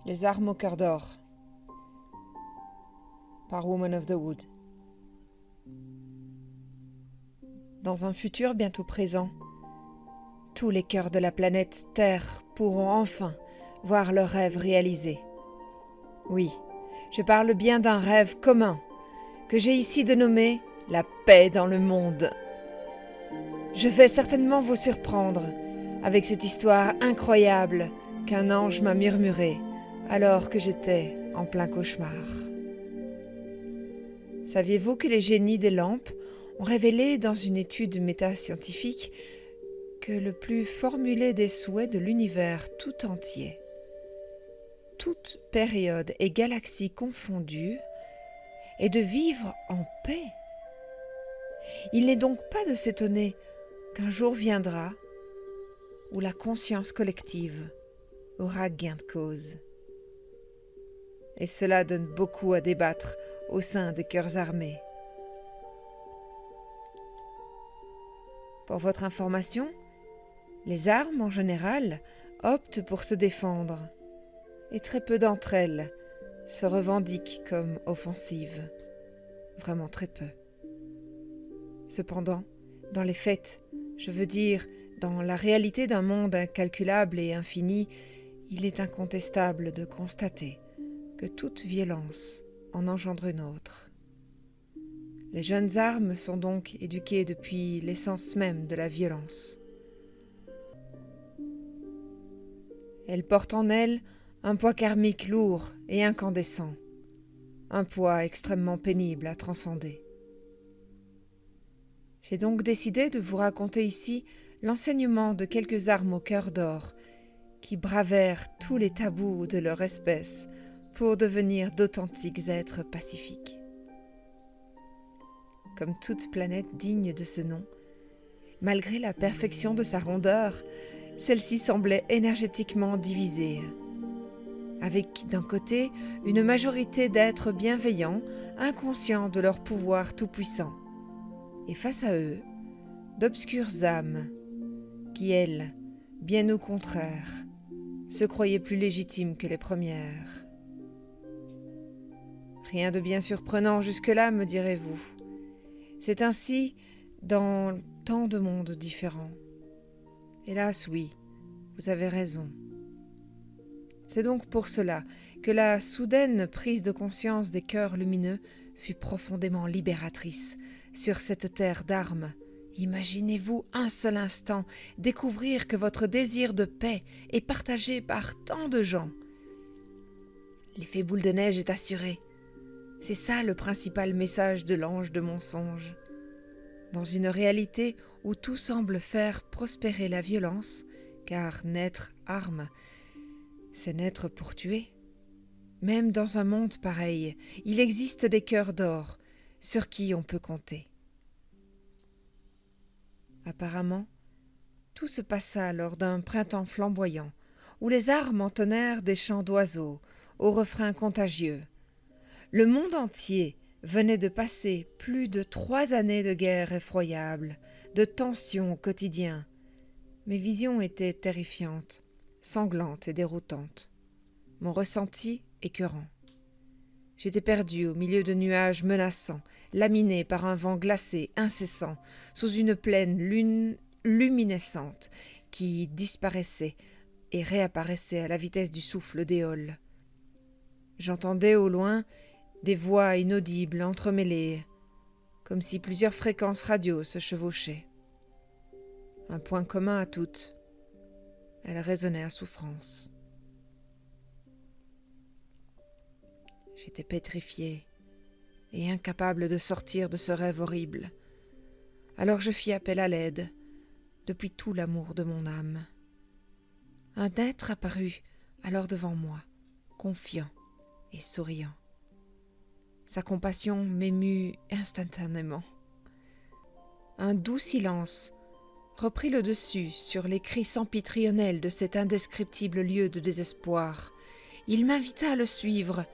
Les armes au cœur d'or par Woman of the Wood. Dans un futur bientôt présent, tous les cœurs de la planète Terre pourront enfin voir leurs rêves réalisés. Oui, je parle bien d'un rêve commun, que j'ai ici dénommé la paix dans le monde. Je vais certainement vous surprendre avec cette histoire incroyable qu'un ange m'a murmurée alors que j'étais en plein cauchemar. Saviez-vous que les génies des lampes ont révélé dans une étude métascientifique que le plus formulé des souhaits de l'univers tout entier, toute période et galaxie confondues, est de vivre en paix? Il n'est donc pas de s'étonner qu'un jour viendra où la conscience collective aura gain de cause. Et cela donne beaucoup à débattre au sein des cœurs armés. Pour votre information, les armes en général optent pour se défendre, et très peu d'entre elles se revendiquent comme offensives. Vraiment très peu. Cependant, dans les faits, je veux dire, dans la réalité d'un monde incalculable et infini, il est incontestable de constater que toute violence en engendre une autre. Les jeunes armes sont donc éduquées depuis l'essence même de la violence. Elles portent en elles un poids karmique lourd et incandescent, un poids extrêmement pénible à transcender. J'ai donc décidé de vous raconter ici l'enseignement de quelques armes au cœur d'or qui bravèrent tous les tabous de leur espèce pour devenir d'authentiques êtres pacifiques. Comme toute planète digne de ce nom, malgré la perfection de sa rondeur, celle-ci semblait énergétiquement divisée, avec d'un côté une majorité d'êtres bienveillants, inconscients de leur pouvoir tout-puissant, et face à eux, d'obscures âmes, qui, elles, bien au contraire, se croyaient plus légitimes que les premières. Rien de bien surprenant jusque-là, me direz-vous. C'est ainsi dans tant de mondes différents. Hélas, oui, vous avez raison. C'est donc pour cela que la soudaine prise de conscience des cœurs lumineux fut profondément libératrice sur cette terre d'armes. Imaginez-vous un seul instant découvrir que votre désir de paix est partagé par tant de gens. L'effet boule de neige est assuré. C'est ça le principal message de l'ange de mensonge. Dans une réalité où tout semble faire prospérer la violence, car naître arme, c'est naître pour tuer. Même dans un monde pareil, il existe des cœurs d'or sur qui on peut compter. Apparemment, tout se passa lors d'un printemps flamboyant, où les armes entonnèrent des chants d'oiseaux, au refrain contagieux. Le monde entier venait de passer plus de 3 années de guerre effroyable, de tensions au quotidien. Mes visions étaient terrifiantes, sanglantes et déroutantes. Mon ressenti écœurant. J'étais perdu au milieu de nuages menaçants, laminé par un vent glacé incessant, sous une pleine lune luminescente qui disparaissait et réapparaissait à la vitesse du souffle d'Éole. J'entendais au loin des voix inaudibles entremêlées, comme si plusieurs fréquences radio se chevauchaient. Un point commun à toutes, elles résonnaient à souffrance. J'étais pétrifié et incapable de sortir de ce rêve horrible. Alors je fis appel à l'aide, depuis tout l'amour de mon âme. Un être apparut alors devant moi, confiant et souriant. Sa compassion m'émut instantanément. Un doux silence reprit le dessus sur les cris sempiternels de cet indescriptible lieu de désespoir. Il m'invita à le suivre,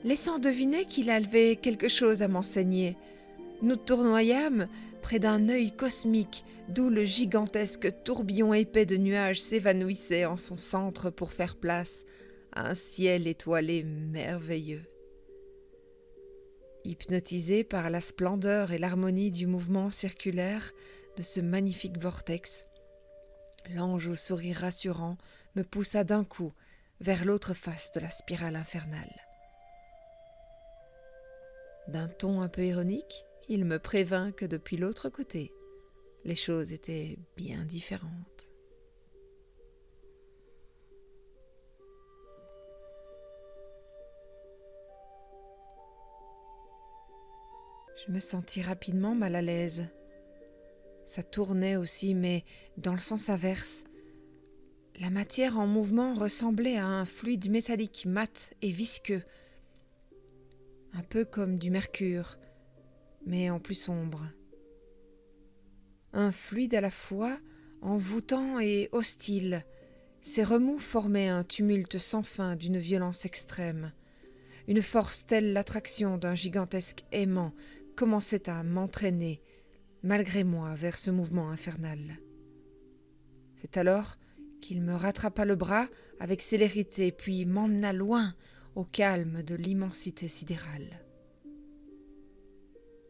laissant deviner qu'il avait quelque chose à m'enseigner. Nous tournoyâmes près d'un œil cosmique d'où le gigantesque tourbillon épais de nuages s'évanouissait en son centre pour faire place un ciel étoilé merveilleux. Hypnotisé par la splendeur et l'harmonie du mouvement circulaire de ce magnifique vortex, l'ange au sourire rassurant me poussa d'un coup vers l'autre face de la spirale infernale. D'un ton un peu ironique, il me prévint que depuis l'autre côté, les choses étaient bien différentes. Je me sentis rapidement mal à l'aise. Ça tournait aussi, mais dans le sens inverse. La matière en mouvement ressemblait à un fluide métallique mat et visqueux, un peu comme du mercure, mais en plus sombre. Un fluide à la fois envoûtant et hostile. Ces remous formaient un tumulte sans fin d'une violence extrême. Une force telle l'attraction d'un gigantesque aimant commençait à m'entraîner, malgré moi, vers ce mouvement infernal. C'est alors qu'il me rattrapa le bras avec célérité, puis m'emmena loin au calme de l'immensité sidérale.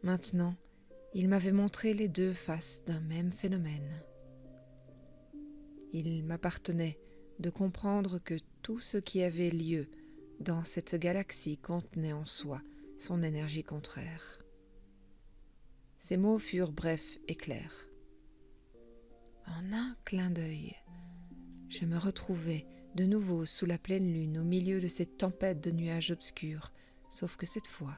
Maintenant, il m'avait montré les deux faces d'un même phénomène. Il m'appartenait de comprendre que tout ce qui avait lieu dans cette galaxie contenait en soi son énergie contraire. Ces mots furent brefs et clairs. En un clin d'œil, je me retrouvai de nouveau sous la pleine lune au milieu de cette tempête de nuages obscurs, sauf que cette fois,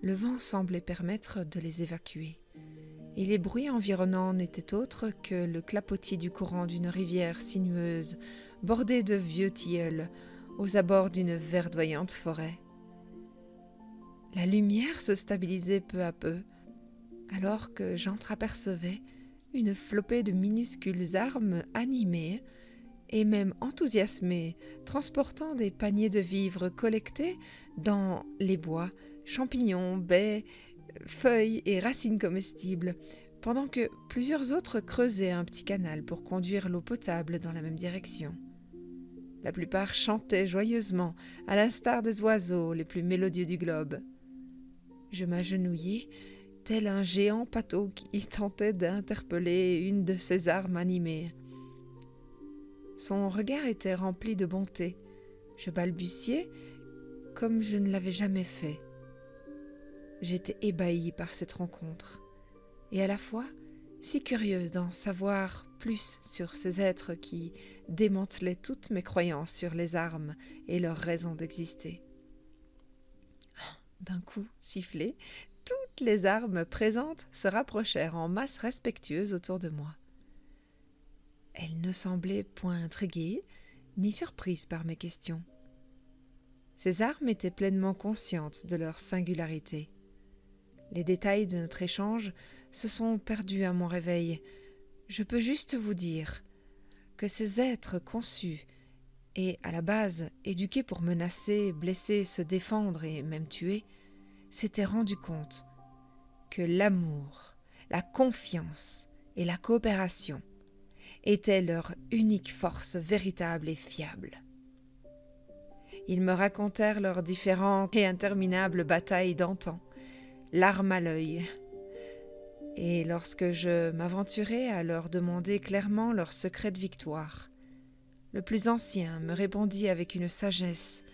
le vent semblait permettre de les évacuer, et les bruits environnants n'étaient autres que le clapotis du courant d'une rivière sinueuse, bordée de vieux tilleuls, aux abords d'une verdoyante forêt. La lumière se stabilisait peu à peu, alors que j'entreapercevais une flopée de minuscules armes animées et même enthousiasmées, transportant des paniers de vivres collectés dans les bois, champignons, baies, feuilles et racines comestibles, pendant que plusieurs autres creusaient un petit canal pour conduire l'eau potable dans la même direction. La plupart chantaient joyeusement, à l'instar des oiseaux les plus mélodieux du globe. Je m'agenouillai, tel un géant pâteau qui tentait d'interpeller une de ses armes animées. Son regard était rempli de bonté. Je balbutiai comme je ne l'avais jamais fait. J'étais ébahie par cette rencontre, et à la fois si curieuse d'en savoir plus sur ces êtres qui démantelaient toutes mes croyances sur les armes et leur raison d'exister. D'un coup sifflé, toutes les armes présentes se rapprochèrent en masse respectueuse autour de moi. Elles ne semblaient point intriguées, ni surprises par mes questions. Ces armes étaient pleinement conscientes de leur singularité. Les détails de notre échange se sont perdus à mon réveil. Je peux juste vous dire que ces êtres conçus et, à la base, éduqués pour menacer, blesser, se défendre et même tuer, s'étaient rendus compte que l'amour, la confiance et la coopération étaient leur unique force véritable et fiable. Ils me racontèrent leurs différentes et interminables batailles d'antan, l'arme à l'œil. Et lorsque je m'aventurai à leur demander clairement leur secret de victoire, le plus ancien me répondit avec une sagesse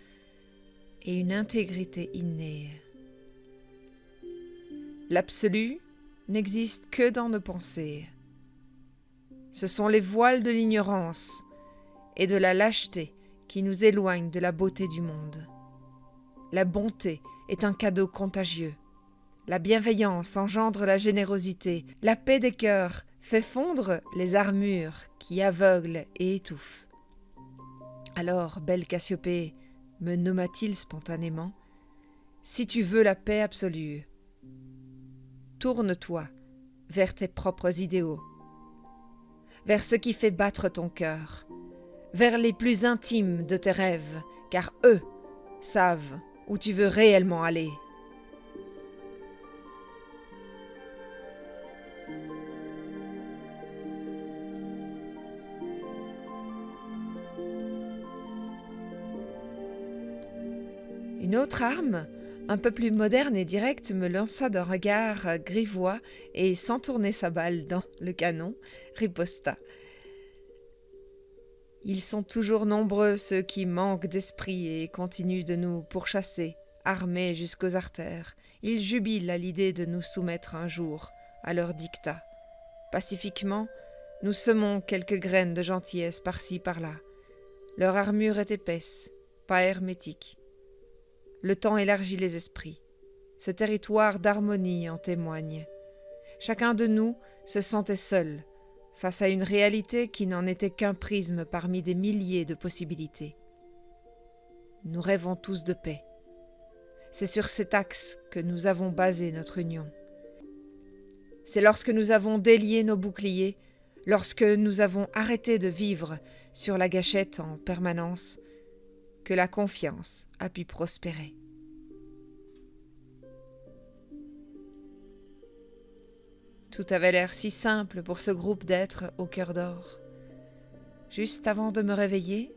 et une intégrité innée. L'absolu n'existe que dans nos pensées. Ce sont les voiles de l'ignorance et de la lâcheté qui nous éloignent de la beauté du monde. La bonté est un cadeau contagieux. La bienveillance engendre la générosité. La paix des cœurs fait fondre les armures qui aveuglent et étouffent. Alors, belle Cassiopée, me nomma-t-il spontanément, si tu veux la paix absolue, tourne-toi vers tes propres idéaux, vers ce qui fait battre ton cœur, vers les plus intimes de tes rêves, car eux savent où tu veux réellement aller. Une autre arme, un peu plus moderne et directe, me lança d'un regard grivois et, sans tourner sa balle dans le canon, riposta. Ils sont toujours nombreux ceux qui manquent d'esprit et continuent de nous pourchasser, armés jusqu'aux artères. Ils jubilent à l'idée de nous soumettre un jour à leur diktat. Pacifiquement, nous semons quelques graines de gentillesse par-ci par-là. Leur armure est épaisse, pas hermétique. Le temps élargit les esprits. Ce territoire d'harmonie en témoigne. Chacun de nous se sentait seul, face à une réalité qui n'en était qu'un prisme parmi des milliers de possibilités. Nous rêvons tous de paix. C'est sur cet axe que nous avons basé notre union. C'est lorsque nous avons délié nos boucliers, lorsque nous avons arrêté de vivre sur la gâchette en permanence, que la confiance a pu prospérer. Tout avait l'air si simple pour ce groupe d'êtres au cœur d'or. Juste avant de me réveiller,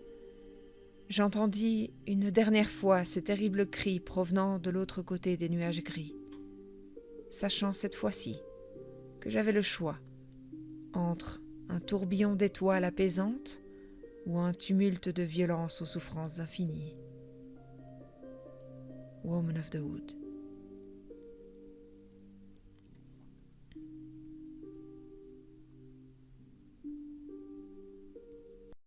j'entendis une dernière fois ces terribles cris provenant de l'autre côté des nuages gris, sachant cette fois-ci que j'avais le choix entre un tourbillon d'étoiles apaisantes ou un tumulte de violence aux souffrances infinies. Woman of the Wood.